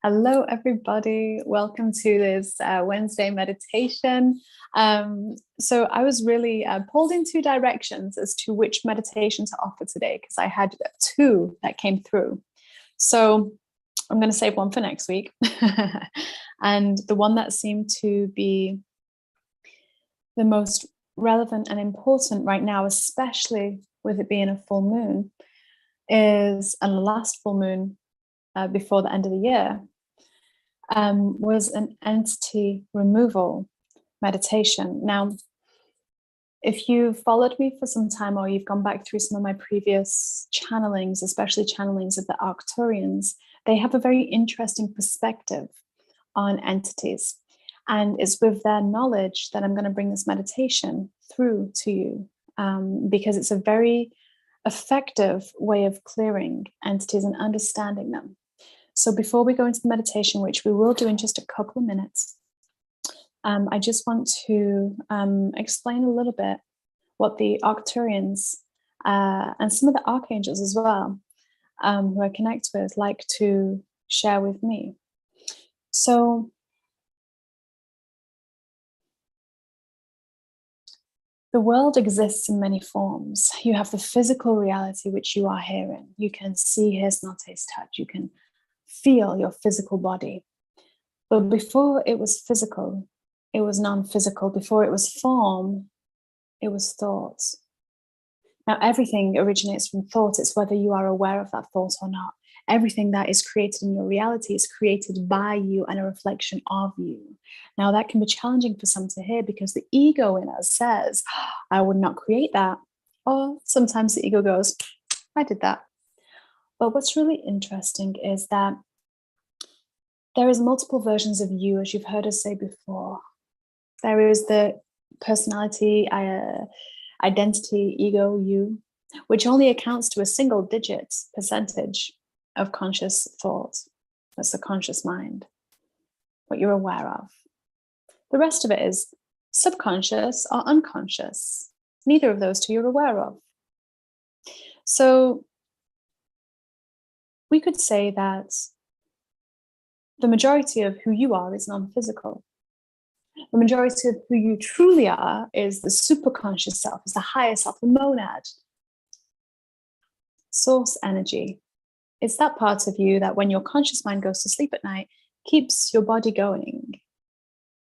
Hello, everybody. Welcome to this Wednesday meditation. So I was really pulled in two directions as to which meditation to offer today because I had two that came through. So I'm going to save one for next week. And the one that seemed to be the most relevant and important right now, especially with it being a full moon, is and the last full moon before the end of the year, was an entity removal meditation. Now, if you've followed me for some time or you've gone back through some of my previous channelings, especially channelings of the Arcturians, they have a very interesting perspective on entities. And it's with their knowledge that I'm going to bring this meditation through to you, because it's a very effective way of clearing entities and understanding them. So before we go into the meditation, which we will do in just a couple of minutes, I just want to explain a little bit what the Arcturians and some of the archangels as well, who I connect with, like to share with me. So the world exists in many forms. You have the physical reality, which you are here in. You can see, hear, smell, taste, touch. You can feel your physical body. But before it was physical, it was non-physical. Before it was form, it was thought. Now, everything originates from thought. It's whether you are aware of that thought or not. Everything that is created in your reality is created by you and a reflection of you. Now, that can be challenging for some to hear because the ego in us says, I would not create that. Or sometimes the ego goes, I did that. But what's really interesting is that there is multiple versions of you, as you've heard us say before. There is the personality, identity, ego, you, which only accounts to a single digit percentage of conscious thought. That's the conscious mind, what you're aware of. The rest of it is subconscious or unconscious. Neither of those two you're aware of. So we could say that the majority of who you are is non-physical. The majority of who you truly are is the superconscious self, is the higher self, the monad, source energy. It's that part of you that when your conscious mind goes to sleep at night, keeps your body going,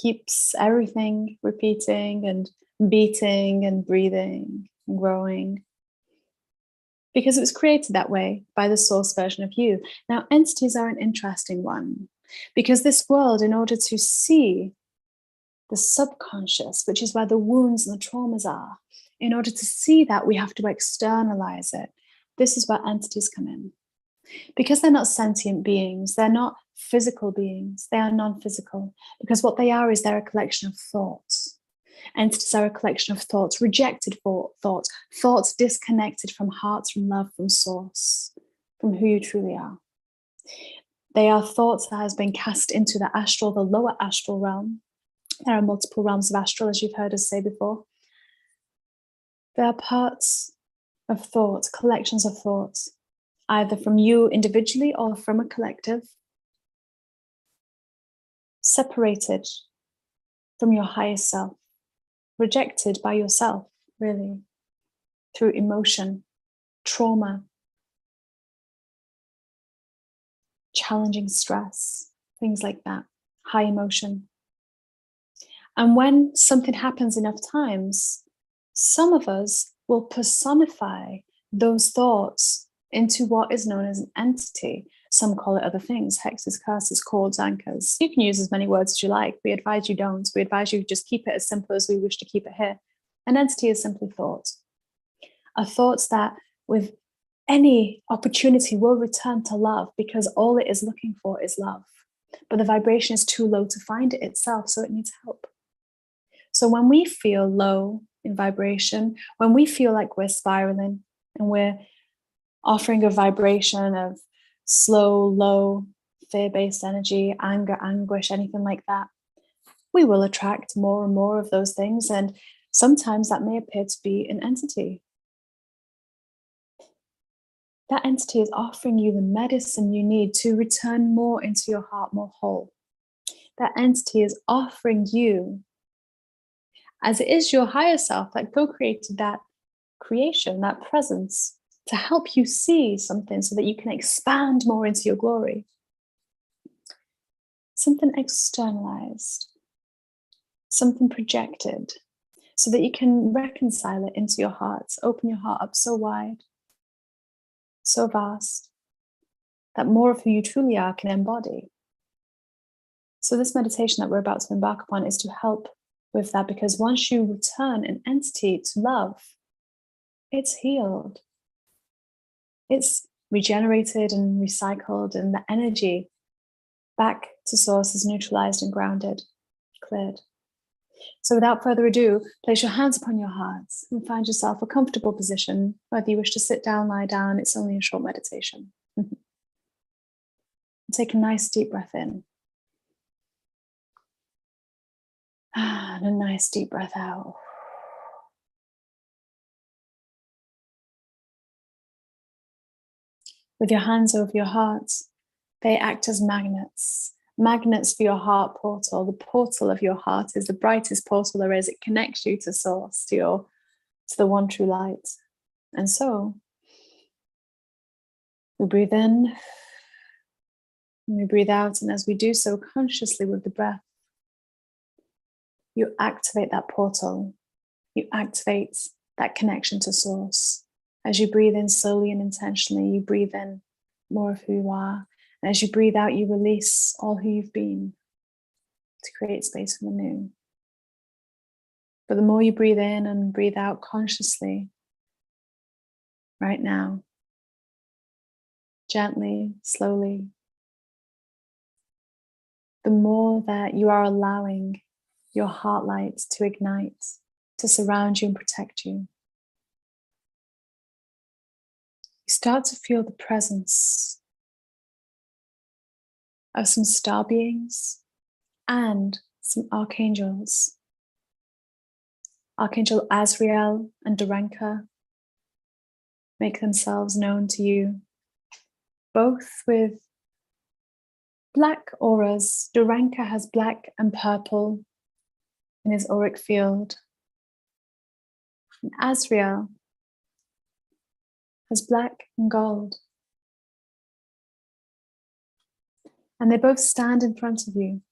keeps everything repeating and beating and breathing and growing. Because it was created that way by the source version of you. Now, entities are an interesting one because this world, in order to see the subconscious, which is where the wounds and the traumas are, in order to see that, we have to externalize it. This is where entities come in. Because they're not sentient beings, they're not physical beings, they are non-physical. Because what they are is they're a collection of thoughts. Entities are a collection of thoughts, rejected thoughts, thoughts disconnected from heart, from love, from source, from who you truly are. They are thoughts that has been cast into the astral, the lower astral realm. There are multiple realms of astral, as you've heard us say before. They are parts of thoughts, collections of thoughts, either from you individually or from a collective, separated from your higher self, rejected by yourself, really, through emotion, trauma, challenging stress, things like that, high emotion. And when something happens enough times, some of us will personify those thoughts into what is known as an entity. Some call it other things, hexes, curses, cords, anchors. You can use as many words as you like. We advise you don't. We advise you just keep it as simple as we wish to keep it here. An entity is simply thoughts. Are thoughts that with any opportunity will return to love because all it is looking for is love. But the vibration is too low to find it itself, so it needs help. So when we feel low in vibration, when we feel like we're spiraling and we're offering a vibration of slow, low, fear-based energy, anger, anguish, anything like that, we will attract more and more of those things. And sometimes that may appear to be an entity. that entity is offering you the medicine you need to return more into your heart, more whole. That entity is offering you, as it is your higher self that co-created that creation, that presence, to help you see something so that you can expand more into your glory. Something externalized, something projected, so that you can reconcile it into your heart, open your heart up so wide, so vast, that more of who you truly are can embody. So this meditation that we're about to embark upon is to help with that, because once you return an entity to love, it's healed. It's regenerated and recycled, and the energy back to source is neutralized and grounded, cleared. So without further ado, place your hands upon your hearts and find yourself a comfortable position. Whether you wish to sit down, lie down, it's only a short meditation. Take a nice deep breath in. And a nice deep breath out. With your hands over your heart, they act as magnets. Magnets for your heart portal. The portal of your heart is the brightest portal there is. It connects you to source, to the one true light. And so we breathe in and we breathe out. And as we do so consciously with the breath, you activate that portal. You activate that connection to source. As you breathe in slowly and intentionally, you breathe in more of who you are. And as you breathe out, you release all who you've been to create space for the new. But the more you breathe in and breathe out consciously, right now, gently, slowly, the more that you are allowing your heart light to ignite, to surround you and protect you. You start to feel the presence of some star beings and some archangels. Archangel Azrael and Duranka make themselves known to you, both with black auras. Duranka has black and purple in his auric field. And Azrael has black and gold. And they both stand in front of you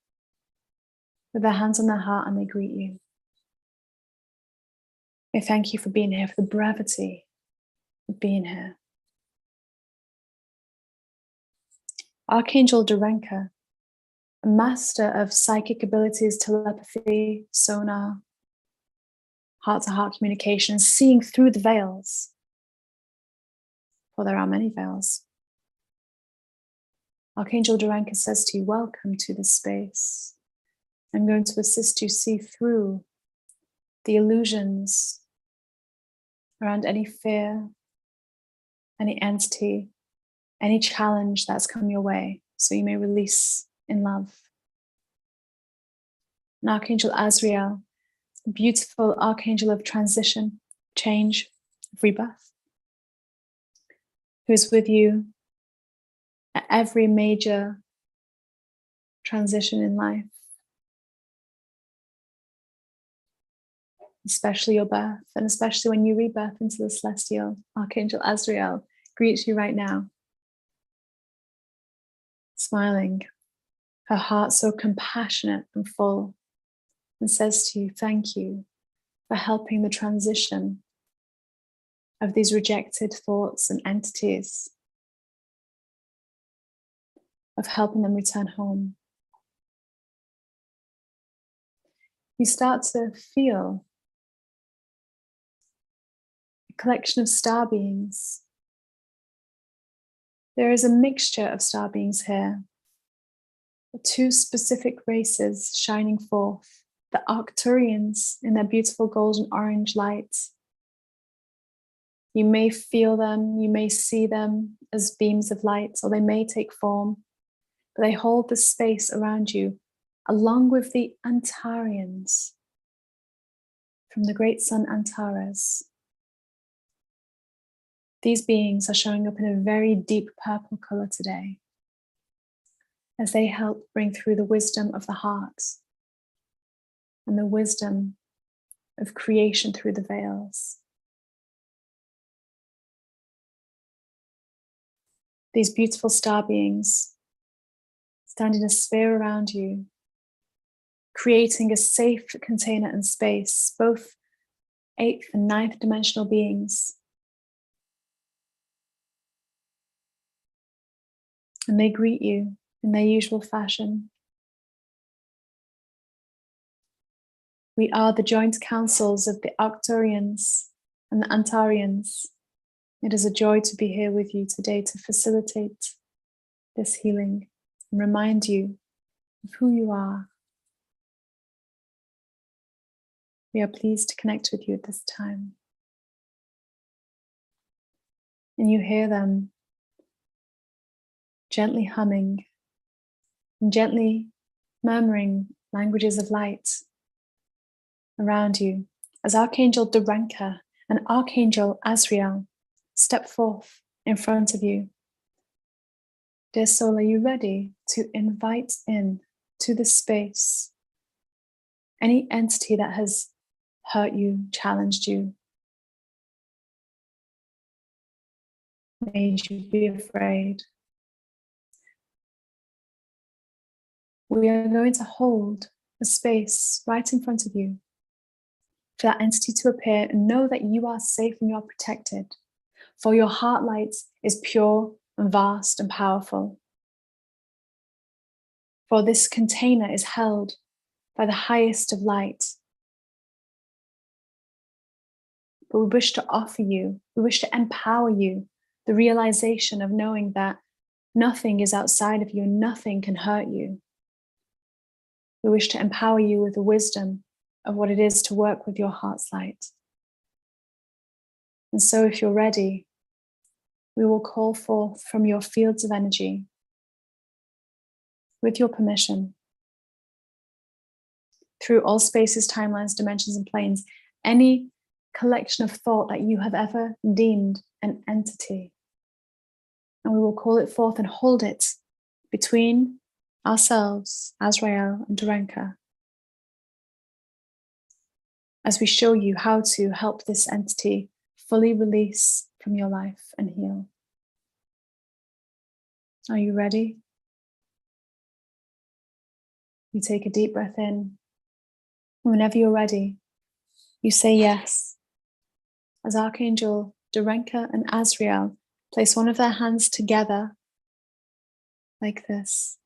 with their hands on their heart, and they greet you. They thank you for being here, for the brevity of being here. Archangel Duranka, a master of psychic abilities, telepathy, sonar, heart-to-heart communication, seeing through the veils, for there are many veils. Archangel Duranka says to you, welcome to this space. I'm going to assist you see through the illusions around any fear, any entity, any challenge that's come your way, so you may release in love. And Archangel Azrael, a beautiful archangel of transition, change, rebirth, who is with you at every major transition in life, especially your birth, and especially when you rebirth into the celestial. Archangel Azrael greets you right now, smiling, her heart so compassionate and full, and says to you, thank you for helping the transition of these rejected thoughts and entities, of helping them return home. You start to feel a collection of star beings. There is a mixture of star beings here. Two specific races shining forth. The Arcturians in their beautiful golden orange lights. You may feel them, you may see them as beams of light, or they may take form, but they hold the space around you, along with the Antarians from the great sun Antares. These beings are showing up in a very deep purple color today, as they help bring through the wisdom of the heart and the wisdom of creation through the veils. These beautiful star beings stand in a sphere around you, creating a safe container and space, both 8th and 9th dimensional beings. And they greet you in their usual fashion. We are the joint councils of the Arcturians and the Antarians. It is a joy to be here with you today to facilitate this healing and remind you of who you are. We are pleased to connect with you at this time. And you hear them gently humming and gently murmuring languages of light around you as Archangel Duranka and Archangel Azrael step forth in front of you. Dear soul, are you ready to invite in to this space any entity that has hurt you, challenged you, made you be afraid? We are going to hold a space right in front of you for that entity to appear, and know that you are safe and you are protected, for your heart light is pure and vast and powerful. For this container is held by the highest of light. But we wish to offer you, we wish to empower you, the realization of knowing that nothing is outside of you and nothing can hurt you. We wish to empower you with the wisdom of what it is to work with your heart's light. And so if you're ready, we will call forth from your fields of energy, with your permission, through all spaces, timelines, dimensions, and planes, any collection of thought that you have ever deemed an entity. And we will call it forth and hold it between ourselves, Azrael and Duranka, as we show you how to help this entity fully release from your life and heal. Are you ready? You take a deep breath in. Whenever you're ready, you say yes. As Archangel Duranka and Azrael place one of their hands together like this,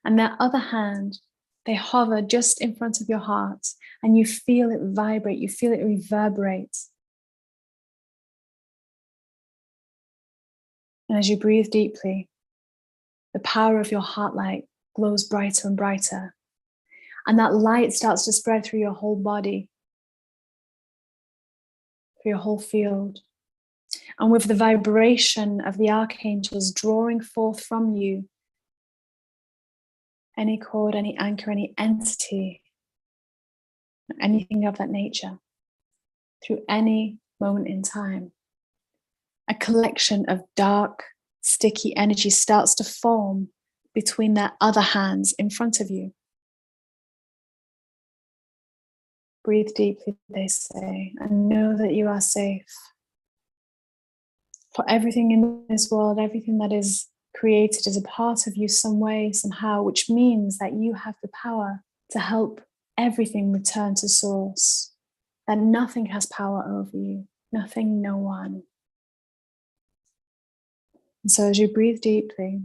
and their other hand, they hover just in front of your heart, and you feel it vibrate, you feel it reverberate. And as you breathe deeply, the power of your heart light glows brighter and brighter. And that light starts to spread through your whole body, through your whole field. And with the vibration of the archangels drawing forth from you any cord, any anchor, any entity, anything of that nature, through any moment in time, a collection of dark, sticky energy starts to form between their other hands in front of you. Breathe deeply, they say, and know that you are safe. For everything in this world, everything that is created is a part of you some way, somehow, which means that you have the power to help everything return to source, that nothing has power over you, nothing, no one. And so as you breathe deeply,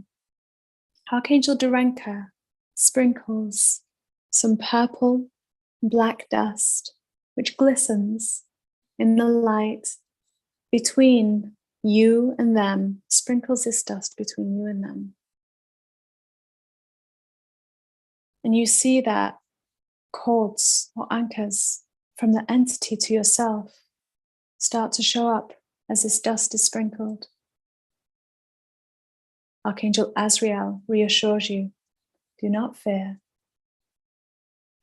Archangel Duranka sprinkles some purple black dust, which glistens in the light between you and them, sprinkles this dust between you and them. And you see that cords or anchors from the entity to yourself start to show up as this dust is sprinkled. Archangel Azrael reassures you, do not fear.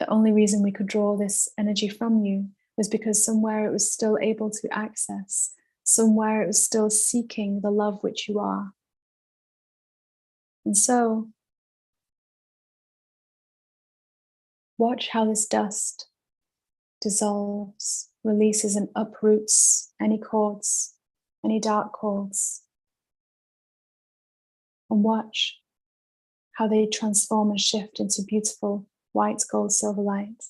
The only reason we could draw this energy from you was because somewhere it was still able to access somewhere it was still seeking the love which you are. And so, watch how this dust dissolves, releases, and uproots any cords, any dark cords. And watch how they transform and shift into beautiful white, gold, silver light.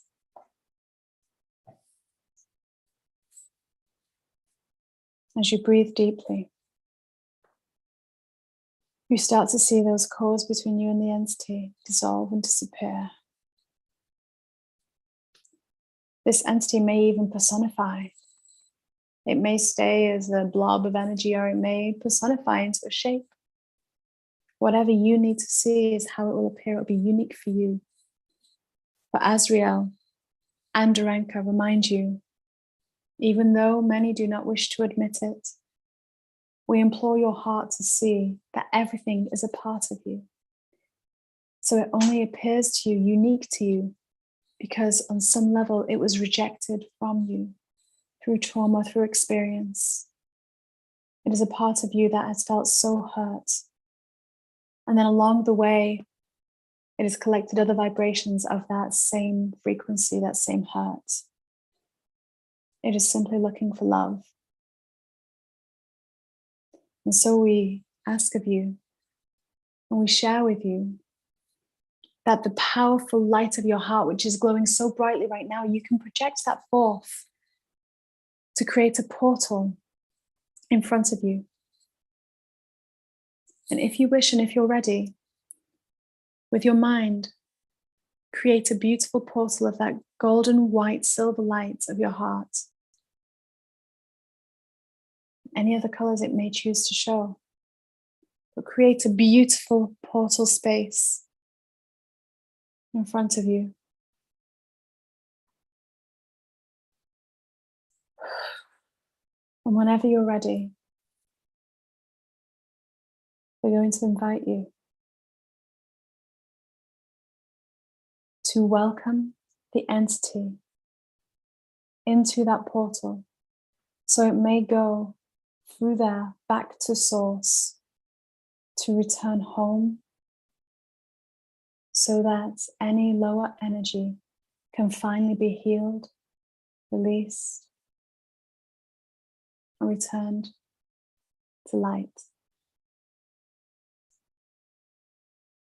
As you breathe deeply, you start to see those cords between you and the entity dissolve and disappear. This entity may even personify. It may stay as a blob of energy, or it may personify into a shape. Whatever you need to see is how it will appear. It will be unique for you. But Azrael and Aranka remind you, even though many do not wish to admit it, we implore your heart to see that everything is a part of you. So it only appears to you unique to you because on some level it was rejected from you through trauma, through experience. It is a part of you that has felt so hurt. And then along the way, it has collected other vibrations of that same frequency, that same hurt. It is simply looking for love. And so we ask of you, and we share with you, that the powerful light of your heart, which is glowing so brightly right now, you can project that forth to create a portal in front of you. And if you wish, and if you're ready, with your mind, create a beautiful portal of that golden, white, silver light of your heart. Any other colors it may choose to show. But create a beautiful portal space in front of you. And whenever you're ready, we're going to invite you to welcome the entity into that portal, so it may go through there back to source, to return home, so that any lower energy can finally be healed, released, and returned to light.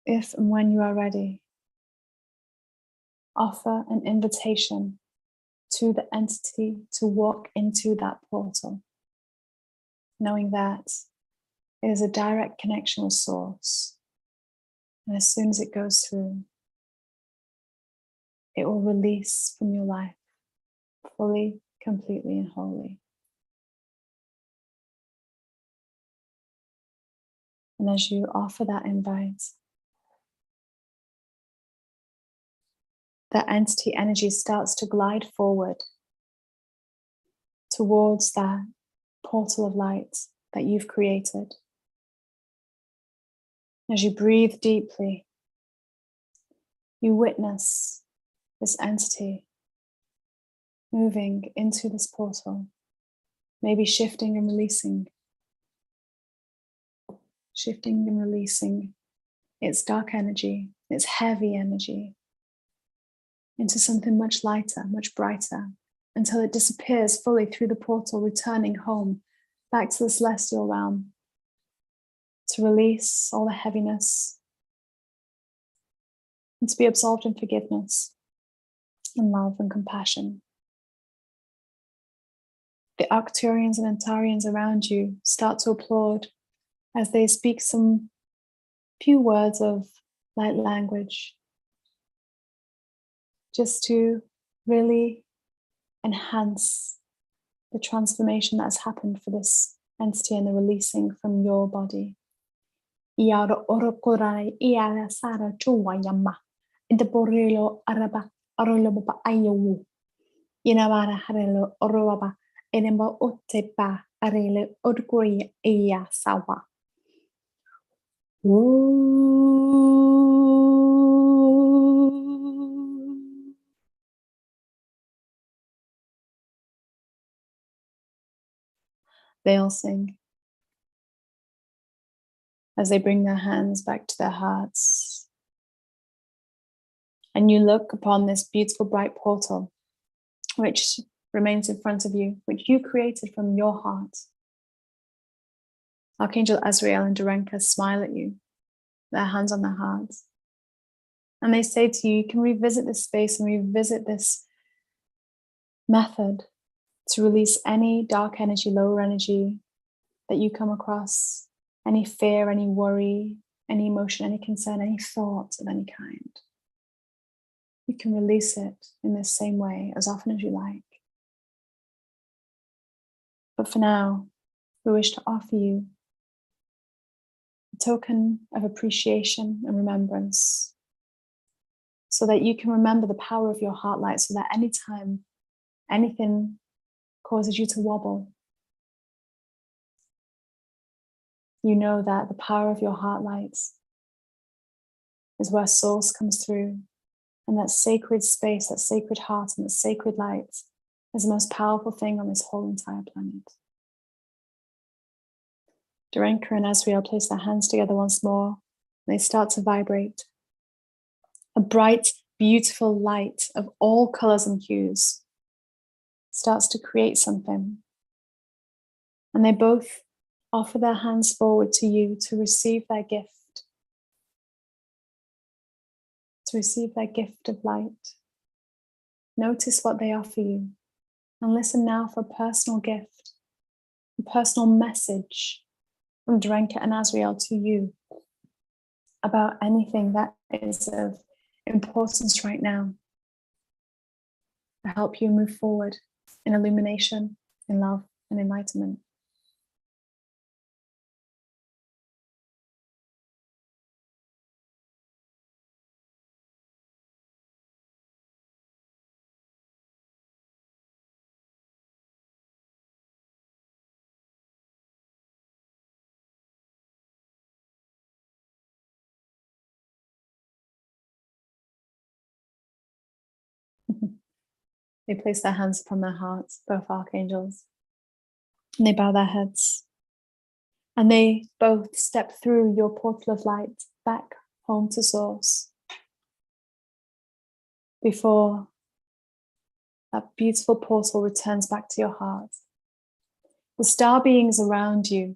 If and when you are ready, offer an invitation to the entity to walk into that portal, knowing that it is a direct connection with source. And as soon as it goes through, it will release from your life fully, completely, and wholly. And as you offer that invite, that entity energy starts to glide forward towards that portal of light that you've created. As you breathe deeply, you witness this entity moving into this portal, maybe shifting and releasing its dark energy, its heavy energy, into something much lighter, much brighter, until it disappears fully through the portal, returning home, back to the celestial realm, to release all the heaviness and to be absolved in forgiveness and love and compassion. The Arcturians and Antarians around you start to applaud as they speak some few words of light language, just to really enhance the transformation that has happened for this entity and the releasing from your body. They all sing as they bring their hands back to their hearts. And you look upon this beautiful bright portal, which remains in front of you, which you created from your heart. Archangel Azrael and Darenka smile at you, their hands on their hearts. And they say to you, you can revisit this space and revisit this method to release any dark energy, lower energy that you come across, any fear, any worry, any emotion, any concern, any thought of any kind. You can release it in this same way as often as you like. But for now, we wish to offer you a token of appreciation and remembrance so that you can remember the power of your heart light, so that anytime anything causes you to wobble, you know that the power of your heart light is where source comes through, and that sacred space, that sacred heart and that sacred light is the most powerful thing on this whole entire planet. Darenka and Azrael place their hands together once more, and they start to vibrate. A bright, beautiful light of all colors and hues starts to create something. And they both offer their hands forward to you to receive their gift. To receive their gift of light. Notice what they offer you and listen now for a personal gift, a personal message from Darenka and Azrael to you about anything that is of importance right now to help you move forward in illumination, in love, and enlightenment. They place their hands upon their hearts, both archangels, and they bow their heads. And they both step through your portal of light back home to source before that beautiful portal returns back to your heart. The star beings around you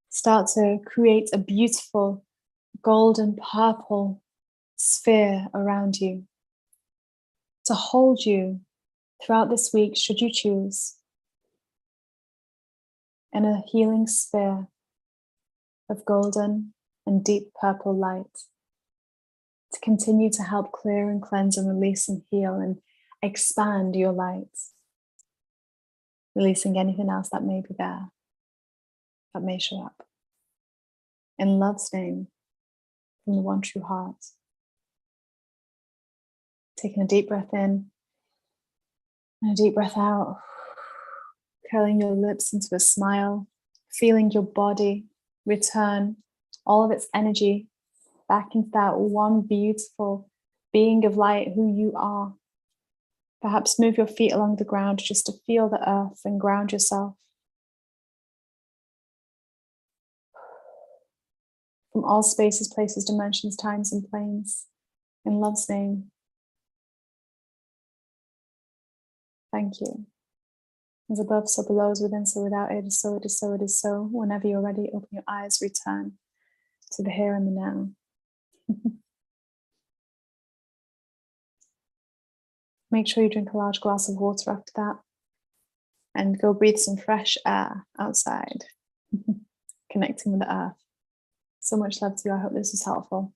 start to create a beautiful golden purple sphere around you to hold you throughout this week, should you choose, in a healing sphere of golden and deep purple light to continue to help clear and cleanse and release and heal and expand your light, releasing anything else that may be there, that may show up. In love's name, from the one true heart. Taking a deep breath in and a deep breath out, curling your lips into a smile, feeling your body return all of its energy back into that one beautiful being of light who you are. Perhaps move your feet along the ground just to feel the earth and ground yourself. From all spaces, places, dimensions, times, and planes, in love's name. Thank you. As above, so below, as within, so without, it is so, it is so, it is so. Whenever you're ready, open your eyes, return to the here and the now. Make sure you drink a large glass of water after that and go breathe some fresh air outside, connecting with the earth. So much love to you. I hope this is helpful.